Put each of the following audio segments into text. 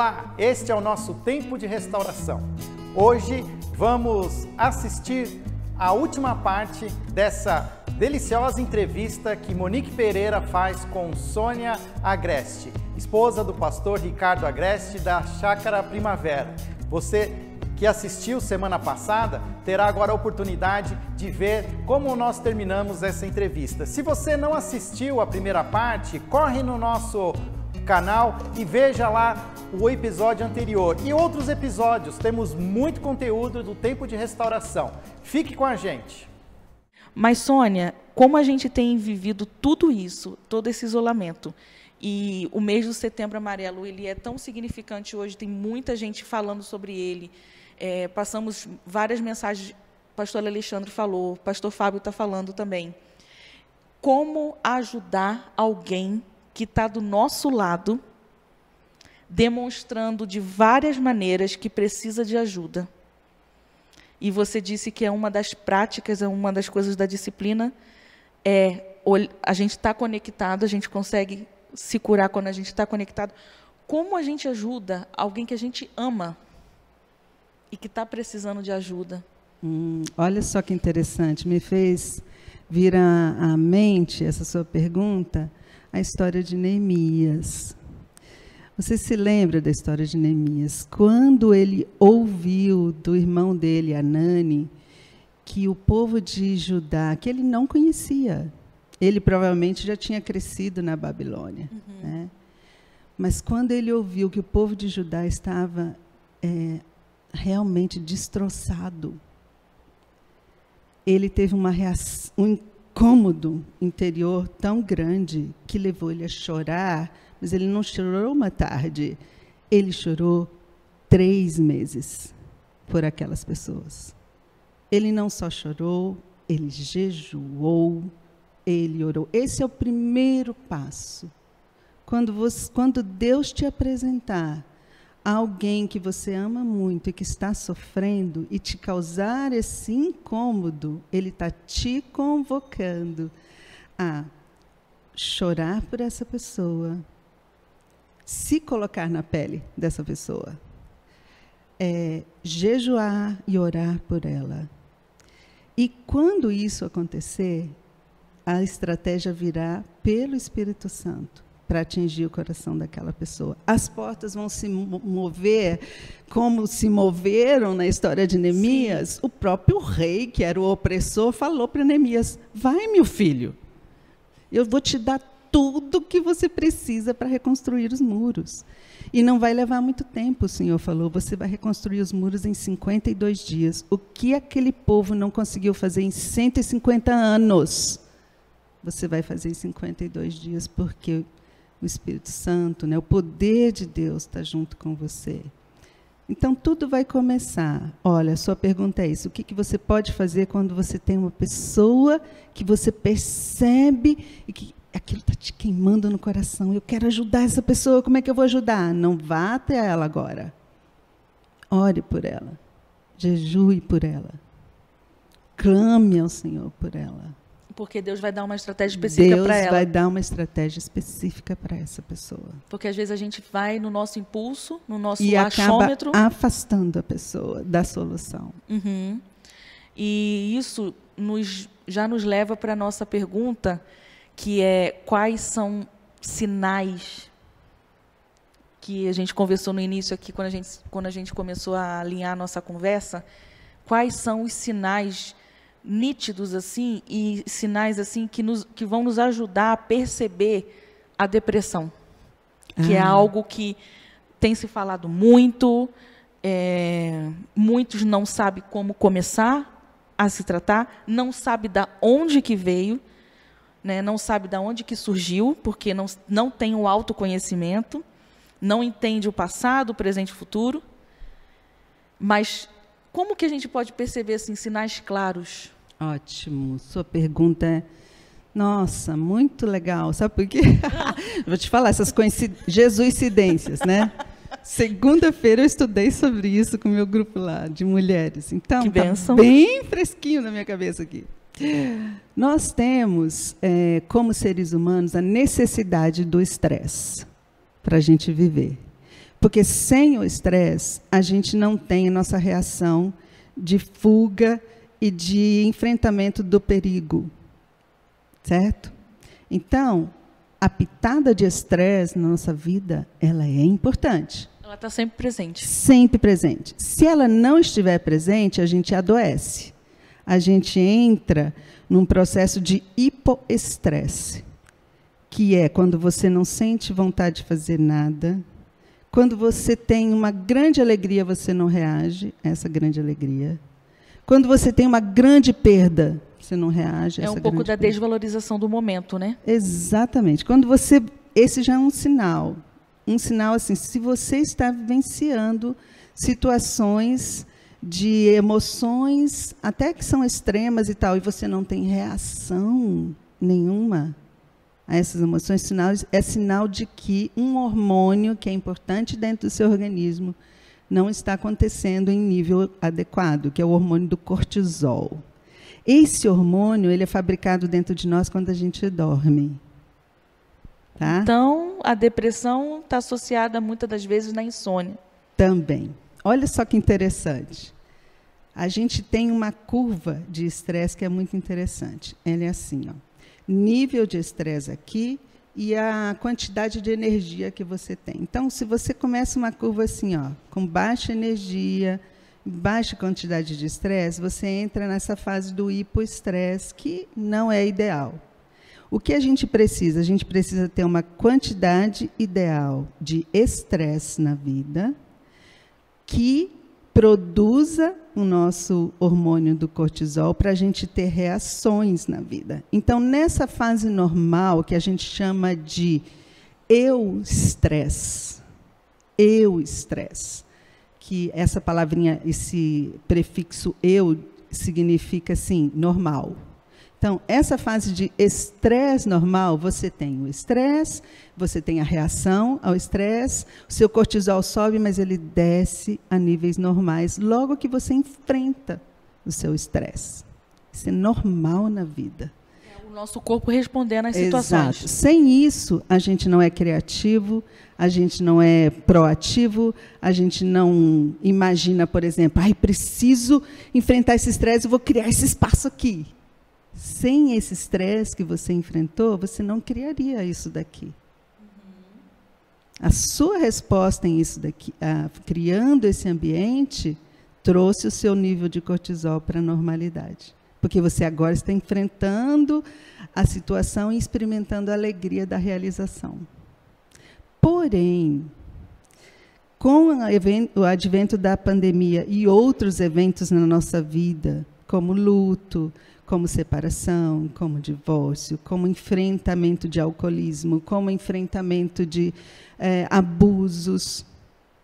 Olá, este é o nosso Tempo de Restauração. Hoje vamos assistir a última parte dessa deliciosa entrevista que Monique Pereira faz com Sônia Agreste, esposa do pastor Ricardo Agreste da Chácara Primavera. Você que assistiu semana passada terá agora a oportunidade de ver como nós terminamos essa entrevista. Se você não assistiu a primeira parte, corre no nosso canal e veja lá o episódio anterior e outros episódios. Temos muito conteúdo do Tempo de Restauração. Fique com a gente. Mas, Sônia, como a gente tem vivido tudo isso, todo esse isolamento, e o mês do Setembro Amarelo, ele é tão significante hoje, tem muita gente falando sobre ele, passamos várias mensagens, o pastor Alexandre falou, o pastor Fábio está falando também. Como ajudar alguém que está do nosso lado, demonstrando de várias maneiras que precisa de ajuda. E você disse que é uma das práticas, é uma das coisas da disciplina, a gente está conectado, a gente consegue se curar quando a gente está conectado. Como a gente ajuda alguém que a gente ama e que está precisando de ajuda? Olha só que interessante, me fez vir à mente essa sua pergunta, a história de Neemias. Você se lembra da história de Neemias? Quando ele ouviu do irmão dele, Anani, que o povo de Judá, que ele não conhecia, ele provavelmente já tinha crescido na Babilônia, né? Mas quando ele ouviu que o povo de Judá estava realmente destroçado, ele teve uma reação, um incômodo interior tão grande que levou ele a chorar, mas ele não chorou uma tarde, ele chorou 3 meses por aquelas pessoas. Ele não só chorou, ele jejuou, ele orou. Esse é o primeiro passo. Quando Deus te apresentar alguém que você ama muito e que está sofrendo e te causar esse incômodo, ele está te convocando a chorar por essa pessoa, se colocar na pele dessa pessoa, jejuar e orar por ela. E quando isso acontecer, a estratégia virá pelo Espírito Santo para atingir o coração daquela pessoa. As portas vão se mover como se moveram na história de Neemias. Sim. O próprio rei, que era o opressor, falou para Neemias: vai, meu filho, eu vou te dar tudo que você precisa para reconstruir os muros. E não vai levar muito tempo, o Senhor falou, você vai reconstruir os muros em 52 dias. O que aquele povo não conseguiu fazer em 150 anos, você vai fazer em 52 dias, porque o Espírito Santo, né, o poder de Deus está junto com você. Então, tudo vai começar. Olha, a sua pergunta é isso: o que você pode fazer quando você tem uma pessoa que você percebe e que aquilo está te queimando no coração? Eu quero ajudar essa pessoa, como é que eu vou ajudar? Não vá até ela agora. Ore por ela. Jejue por ela. Clame ao Senhor por ela. Porque Deus vai dar uma estratégia específica para ela. Deus vai dar uma estratégia específica para essa pessoa. Porque às vezes a gente vai no nosso impulso, no nosso e achômetro, acaba afastando a pessoa da solução. E isso já nos leva para a nossa pergunta, que é: quais são sinais que a gente conversou no início aqui, quando a gente começou a alinhar a nossa conversa? Quais são os sinais nítidos assim e sinais assim que vão nos ajudar a perceber a depressão, que é algo que tem se falado muito, muitos não sabem como começar a se tratar, não sabe da onde que veio, né, não sabe da onde que surgiu, porque não tem o autoconhecimento, não entende o passado, o presente e o futuro. Mas como que a gente pode perceber assim, sinais claros? Ótimo. Sua pergunta é, nossa, muito legal. Sabe por quê? Vou te falar, essas jesuicidências, né? Segunda-feira eu estudei sobre isso com o meu grupo lá, de mulheres. Então, está bem fresquinho na minha cabeça aqui. Nós temos, como seres humanos, a necessidade do estresse para a gente viver. Porque sem o estresse, a gente não tem a nossa reação de fuga e de enfrentamento do perigo. Certo? Então, a pitada de estresse na nossa vida, ela é importante. Ela está sempre presente. Sempre presente. Se ela não estiver presente, a gente adoece. A gente entra num processo de hipoestresse, que é quando você não sente vontade de fazer nada, quando você tem uma grande alegria, você não reage a essa grande alegria. Quando você tem uma grande perda, você não reage a essa grande perda. É um pouco da desvalorização do momento, né? Exatamente. Quando você... Esse já é um sinal. Um sinal, assim, se você está vivenciando situações de emoções, até que são extremas e tal, e você não tem reação nenhuma a essas emoções, é sinal de que um hormônio que é importante dentro do seu organismo não está acontecendo em nível adequado, que é o hormônio do cortisol. Esse hormônio, ele é fabricado dentro de nós quando a gente dorme. Tá? Então, a depressão está associada, muitas das vezes, na insônia. Também. Olha só que interessante. A gente tem uma curva de estresse que é muito interessante. Ela é assim, ó. Nível de estresse aqui e a quantidade de energia que você tem. Então, se você começa uma curva assim, ó, com baixa energia, baixa quantidade de estresse, você entra nessa fase do hipoestresse, que não é ideal. O que a gente precisa? A gente precisa ter uma quantidade ideal de estresse na vida que produza o nosso hormônio do cortisol para a gente ter reações na vida. Então, nessa fase normal, que a gente chama de eustresse, que essa palavrinha, esse prefixo eu, significa assim, normal. Então, essa fase de estresse normal, você tem o estresse, você tem a reação ao estresse, o seu cortisol sobe, mas ele desce a níveis normais logo que você enfrenta o seu estresse. Isso é normal na vida. É o nosso corpo respondendo às situações. Exato. Sem isso, a gente não é criativo, a gente não é proativo, a gente não imagina, por exemplo, preciso enfrentar esse estresse, eu vou criar esse espaço aqui. Sem esse estresse que você enfrentou, você não criaria isso daqui. A sua resposta em isso daqui, criando esse ambiente, trouxe o seu nível de cortisol para a normalidade. Porque você agora está enfrentando a situação e experimentando a alegria da realização. Porém, com o advento da pandemia e outros eventos na nossa vida, como luto, como separação, como divórcio, como enfrentamento de alcoolismo, como enfrentamento de abusos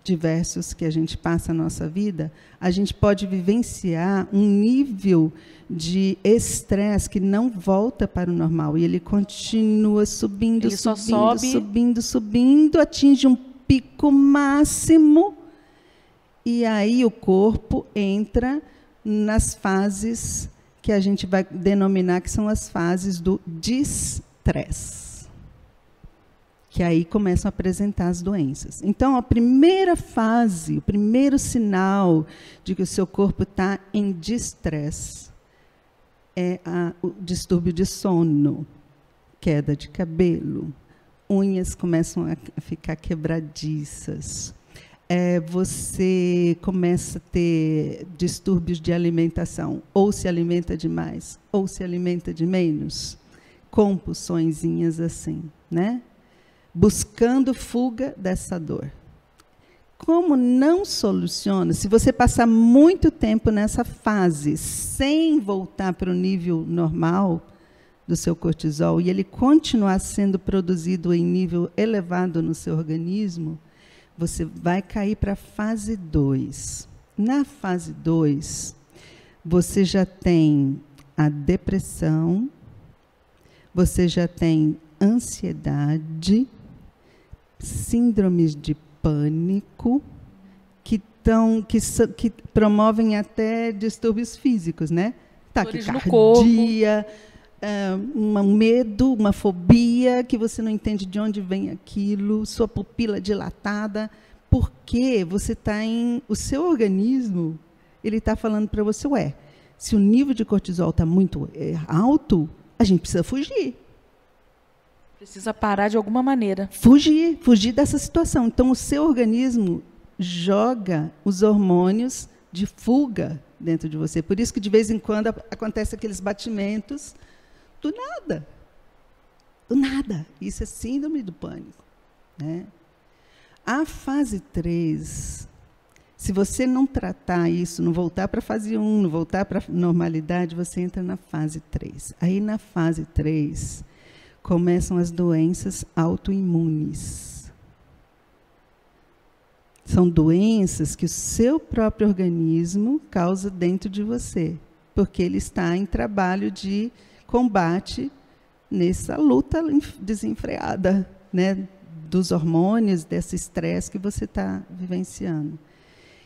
diversos que a gente passa na nossa vida, a gente pode vivenciar um nível de estresse que não volta para o normal, e ele continua subindo, ele subindo, atinge um pico máximo, e aí o corpo entra nas fases que a gente vai denominar que são as fases do distresse, que aí começam a apresentar as doenças. Então, a primeira fase, o primeiro sinal de que o seu corpo está em distresse é o distúrbio de sono, queda de cabelo, unhas começam a ficar quebradiças, você começa a ter distúrbios de alimentação, ou se alimenta demais, ou se alimenta de menos, compulsõezinhas assim, né? Buscando fuga dessa dor. Como não soluciona, se você passar muito tempo nessa fase, sem voltar para o nível normal do seu cortisol, e ele continuar sendo produzido em nível elevado no seu organismo, você vai cair para a fase 2. Na fase 2, você já tem a depressão, você já tem ansiedade, síndromes de pânico, que promovem até distúrbios físicos, né? Taquicardia, um medo, uma fobia, que você não entende de onde vem aquilo, sua pupila dilatada, Porque você está o seu organismo, ele está falando para você, ué, se o nível de cortisol está muito alto, a gente precisa fugir. Precisa parar de alguma maneira. Fugir dessa situação. Então, o seu organismo joga os hormônios de fuga dentro de você. Por isso que, de vez em quando, acontece aqueles batimentos do nada. Do nada. Isso é síndrome do pânico, né? A fase 3, se você não tratar isso, não voltar para a fase 1, não voltar para a normalidade, você entra na fase 3. Aí, na fase 3, começam as doenças autoimunes. São doenças que o seu próprio organismo causa dentro de você, porque ele está em trabalho de combate nessa luta desenfreada, né, dos hormônios, desse estresse que você está vivenciando.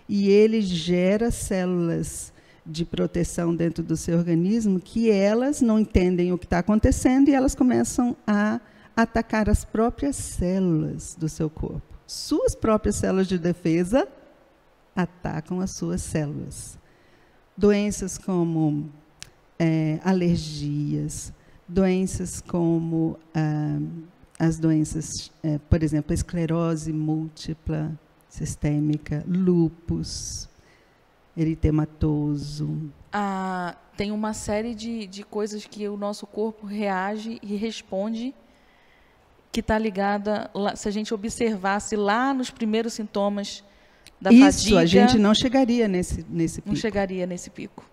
E ele gera células de proteção dentro do seu organismo que elas não entendem o que está acontecendo e elas começam a atacar as próprias células do seu corpo. Suas próprias células de defesa atacam as suas células. Doenças como alergias, doenças como as doenças, por exemplo, a esclerose múltipla sistêmica, lúpus, eritematoso. Tem uma série de coisas que o nosso corpo reage e responde, que está ligada, se a gente observasse lá nos primeiros sintomas da fadiga... Isso, a gente não chegaria nesse pico. Não chegaria nesse pico.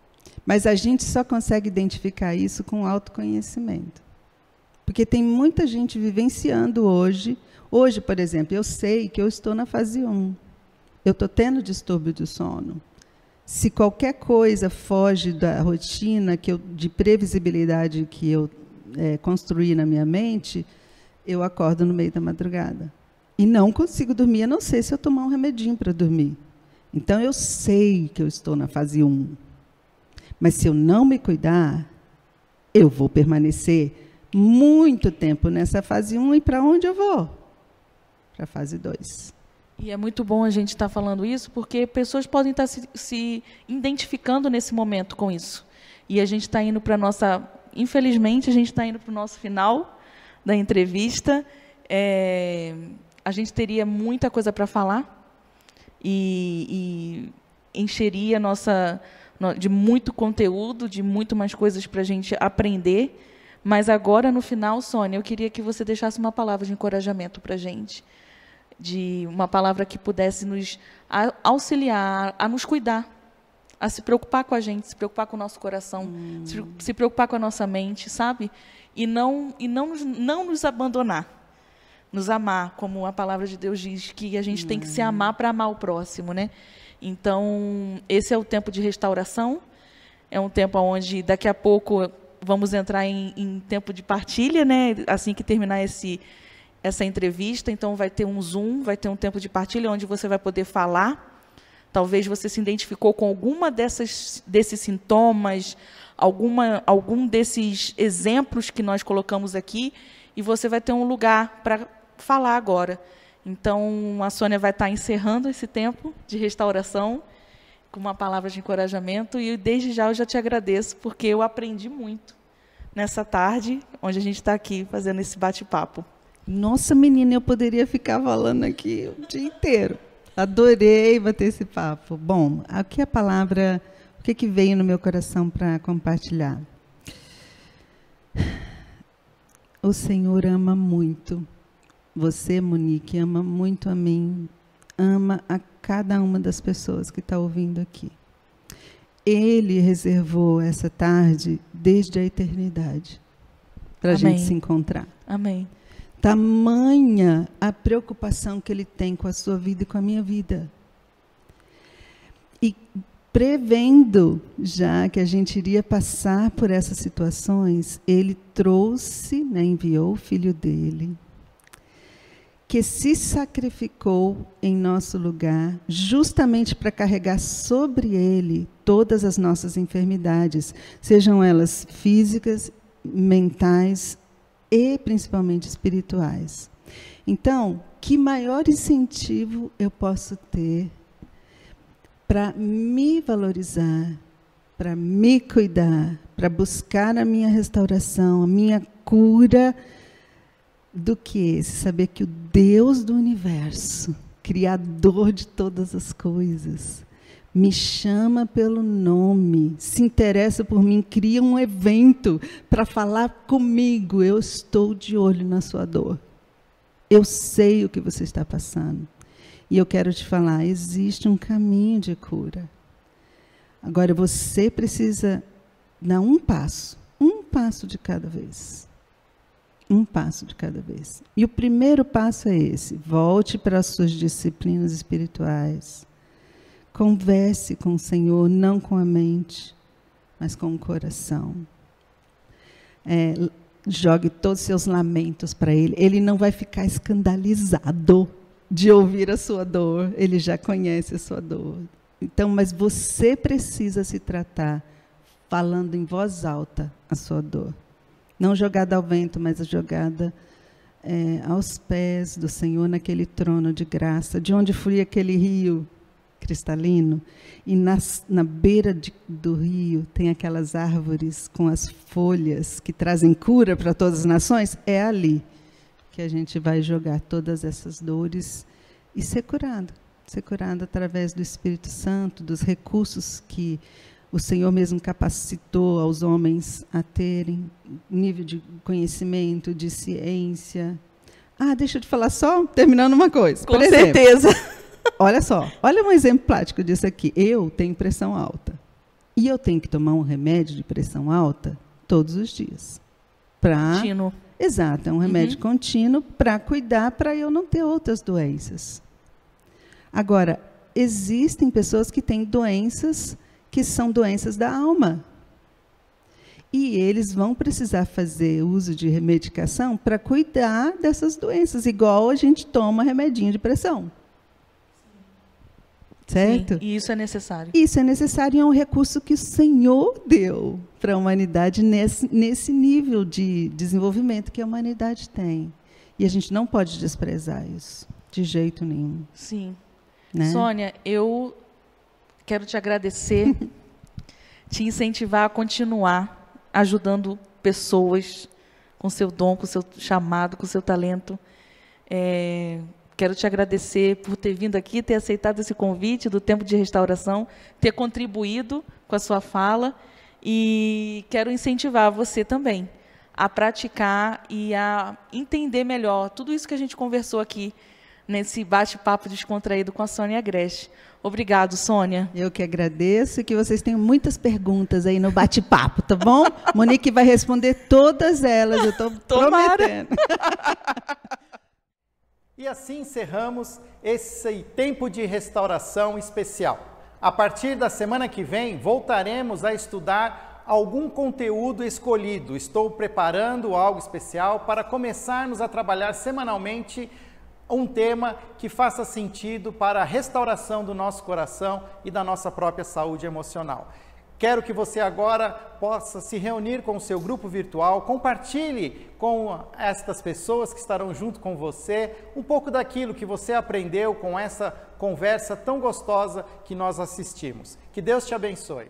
Mas a gente só consegue identificar isso com autoconhecimento. Porque tem muita gente vivenciando hoje. Hoje, por exemplo, eu sei que eu estou na fase 1. Eu estou tendo distúrbio do sono. Se qualquer coisa foge da rotina de previsibilidade que eu construí na minha mente, eu acordo no meio da madrugada. E não consigo dormir, a não ser se eu tomar um remedinho para dormir. Então, eu sei que eu estou na fase 1. Mas, se eu não me cuidar, eu vou permanecer muito tempo nessa fase 1. E para onde eu vou? Para a fase 2. E é muito bom a gente estar falando isso, porque pessoas podem estar se identificando nesse momento com isso. E a gente está indo para a nossa... Infelizmente, a gente está indo para o nosso final da entrevista. A gente teria muita coisa para falar e encheria de muito conteúdo, de muito mais coisas para a gente aprender. Mas agora, no final, Sônia, eu queria que você deixasse uma palavra de encorajamento para a gente, de uma palavra que pudesse nos auxiliar a nos cuidar, a se preocupar com a gente, se preocupar com o nosso coração, se preocupar com a nossa mente, sabe? E não nos abandonar, nos amar, como a palavra de Deus diz, que a gente tem que se amar para amar o próximo, né? Então, esse é o tempo de restauração, é um tempo onde daqui a pouco vamos entrar em tempo de partilha, né? Assim que terminar essa entrevista, então vai ter um Zoom, vai ter um tempo de partilha onde você vai poder falar. Talvez você se identificou com alguma desses sintomas, algum desses exemplos que nós colocamos aqui, e você vai ter um lugar para falar agora. Então, a Sônia vai estar encerrando esse tempo de restauração com uma palavra de encorajamento, e desde já eu já te agradeço, porque eu aprendi muito nessa tarde, onde a gente está aqui fazendo esse bate-papo. Nossa, menina, eu poderia ficar falando aqui o dia inteiro. Adorei bater esse papo. Bom, aqui a palavra, o que veio no meu coração para compartilhar? O Senhor ama muito. Você, Monique, ama muito a mim, ama a cada uma das pessoas que está ouvindo aqui. Ele reservou essa tarde desde a eternidade para a gente se encontrar. Amém. Tamanha a preocupação que Ele tem com a sua vida e com a minha vida. E prevendo já que a gente iria passar por essas situações, Ele trouxe, né, enviou o Filho dele, que se sacrificou em nosso lugar, justamente para carregar sobre Ele todas as nossas enfermidades, sejam elas físicas, mentais e principalmente espirituais. Então, que maior incentivo eu posso ter para me valorizar, para me cuidar, para buscar a minha restauração, a minha cura, do que esse? Saber que o Deus do universo, Criador de todas as coisas, me chama pelo nome, se interessa por mim, cria um evento para falar comigo. Eu estou de olho na sua dor. Eu sei o que você está passando. E eu quero te falar, existe um caminho de cura. Agora, você precisa dar um passo de cada vez. Um passo de cada vez. E o primeiro passo é esse: volte para as suas disciplinas espirituais. Converse com o Senhor, não com a mente, mas com o coração. Jogue todos os seus lamentos para Ele. Ele não vai ficar escandalizado de ouvir a sua dor. Ele já conhece a sua dor. Então, mas você precisa se tratar falando em voz alta a sua dor. Não jogada ao vento, mas jogada aos pés do Senhor, naquele trono de graça, de onde fluía aquele rio cristalino. E na beira do rio tem aquelas árvores com as folhas que trazem cura para todas as nações. É ali que a gente vai jogar todas essas dores e ser curado através do Espírito Santo, dos recursos que o Senhor mesmo capacitou aos homens a terem, nível de conhecimento, de ciência. Deixa eu te falar só, terminando uma coisa. Com certeza. Olha só, olha um exemplo prático disso aqui. Eu tenho pressão alta. E eu tenho que tomar um remédio de pressão alta todos os dias. Contínuo. Exato, é um remédio contínuo para cuidar, para eu não ter outras doenças. Agora, existem pessoas que têm doenças que são doenças da alma. E eles vão precisar fazer uso de medicação para cuidar dessas doenças, igual a gente toma remedinho de pressão. Certo? Sim, e isso é necessário. Isso é necessário e é um recurso que o Senhor deu para a humanidade nesse nível de desenvolvimento que a humanidade tem. E a gente não pode desprezar isso, de jeito nenhum. Sim. Né? Sônia, eu quero te agradecer, te incentivar a continuar ajudando pessoas com seu dom, com seu chamado, com seu talento. Quero te agradecer por ter vindo aqui, ter aceitado esse convite do Tempo de Restauração, ter contribuído com a sua fala, e quero incentivar você também a praticar e a entender melhor tudo isso que a gente conversou aqui nesse bate-papo descontraído com a Sônia Agreste. Obrigado, Sônia. Eu que agradeço e que vocês tenham muitas perguntas aí no bate-papo, tá bom? Monique vai responder todas elas, eu estou prometendo. E assim encerramos esse tempo de restauração especial. A partir da semana que vem, voltaremos a estudar algum conteúdo escolhido. Estou preparando algo especial para começarmos a trabalhar semanalmente um tema que faça sentido para a restauração do nosso coração e da nossa própria saúde emocional. Quero que você agora possa se reunir com o seu grupo virtual, compartilhe com estas pessoas que estarão junto com você um pouco daquilo que você aprendeu com essa conversa tão gostosa que nós assistimos. Que Deus te abençoe.